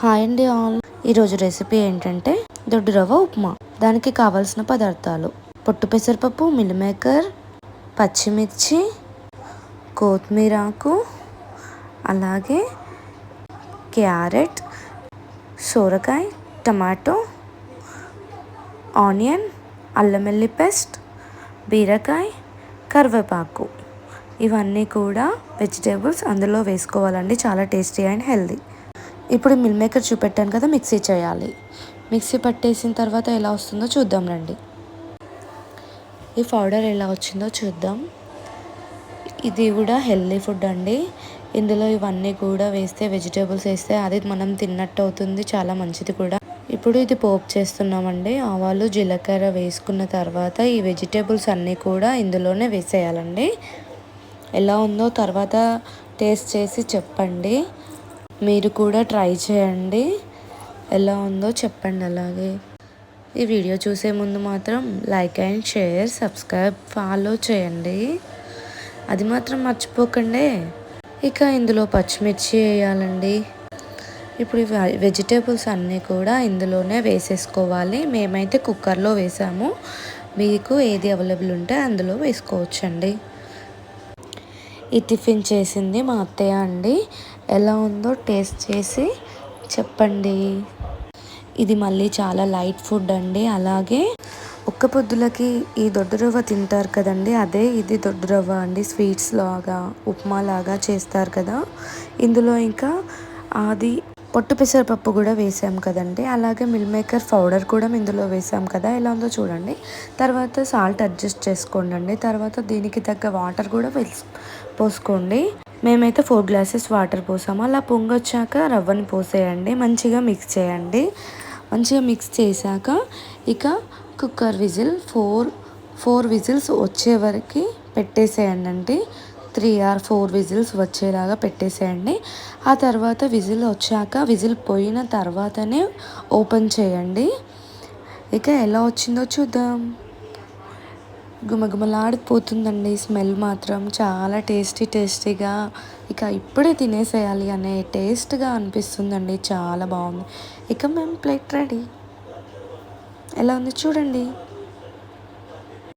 Hi అండి all. ఈరోజు recipe ఏంటంటే దొడ్డు రవ్వ ఉప్మా. దానికి కావాల్సిన పదార్థాలు: పొట్టు పెసరపప్పు, మిల్ మేకర్, పచ్చిమిర్చి, కొత్తిమీరాకు, అలాగే క్యారెట్, సోరకాయ, టమాటో, ఆనియన్, అల్లం వెల్లుల్లి పేస్ట్, బీరకాయ, కరివేపాకు. ఇవన్నీ కూడా వెజిటేబుల్స్ అందులో వేసుకోవాలండి. చాలా టేస్టీ అండ్ హెల్దీ. ఇప్పుడు మిల్ మేకర్ చూపెట్టాను కదా, మిక్సీ చేయాలి. మిక్సీ పట్టేసిన తర్వాత ఎలా వస్తుందో చూద్దాం రండి. ఈ పౌడర్ ఎలా వచ్చిందో చూద్దాం. ఇది కూడా హెల్దీ ఫుడ్ అండి. ఇందులో ఇవన్నీ కూడా వేస్తే, వెజిటేబుల్స్ వేస్తే అది మనం తిన్నట్టు అవుతుంది. చాలా మంచిది కూడా. ఇప్పుడు ఇది పోపు చేస్తున్నామండి. ఆవాలు, జీలకర్ర వేసుకున్న తర్వాత ఈ వెజిటేబుల్స్ అన్నీ కూడా ఇందులోనే వేసేయాలండి. ఎలా ఉందో తర్వాత టేస్ట్ చేసి చెప్పండి. మీరు కూడా ట్రై చేయండి. ఎలా ఉందో చెప్పండి. అలాగే ఈ వీడియో చూసే ముందు మాత్రం like and share, subscribe, follow చేయండి. అది మాత్రం మర్చిపోకండి. ఇక ఇందులో పచ్చిమిర్చి వేయాలండి. ఇప్పుడు వెజిటేబుల్స్ అన్నీ కూడా ఇందులోనే వేసేసుకోవాలి. మేమైతే కుక్కర్లో వేసాము. మీకు ఏది అవైలబుల్ ఉంటే అందులో వేసుకోవచ్చండి. ఈ టిఫిన్ చేసింది మా అత్తయ్య అండి. ఎలా ఉందో టేస్ట్ చేసి చెప్పండి. ఇది మళ్ళీ చాలా లైట్ ఫుడ్ అండి. అలాగే ఒక్క పొద్దులకి ఈ దొడ్డు రవ్వ తింటారు కదండి, అదే ఇది దొడ్డు రవ్వ అండి. స్వీట్స్ లాగా, ఉప్మా లాగా చేస్తారు కదా. ఇందులో ఇంకా అది పొట్టు పెసరపప్పు కూడా వేసాం కదండి. అలాగే మిల్ మేకర్ పౌడర్ కూడా ఇందులో వేసాం కదా. ఎలా ఉందో చూడండి. తర్వాత సాల్ట్ అడ్జస్ట్ చేసుకోండి. తర్వాత దీనికి తగ్గ వాటర్ కూడా పోసుకోండి. మేమైతే 4 గ్లాసెస్ వాటర్ పోసాము. అలా పొంగొచ్చాక రవ్వని పోసేయండి. మంచిగా మిక్స్ చేయండి. మంచిగా మిక్స్ చేశాక ఇక కుక్కర్ విజిల్ 4 విజిల్స్ వచ్చే వరకు పెట్టేసేయండి. 3 or 4 విజిల్స్ వచ్చేలాగా పెట్టేసేయండి. ఆ తర్వాత విజిల్ వచ్చాక, విజిల్ పోయిన తర్వాతనే ఓపెన్ చేయండి. ఇక ఎలా వచ్చిందో చూద్దాం. గుమగుమలాడిపోతుందండి. స్మెల్ మాత్రం చాలా టేస్టీగా, ఇక ఇప్పుడే తినేసేయాలి అనే టేస్ట్గా అనిపిస్తుందండి. చాలా బాగుంది. ఇక మేము ప్లేట్ రెడీ. ఎలా ఉంది చూడండి.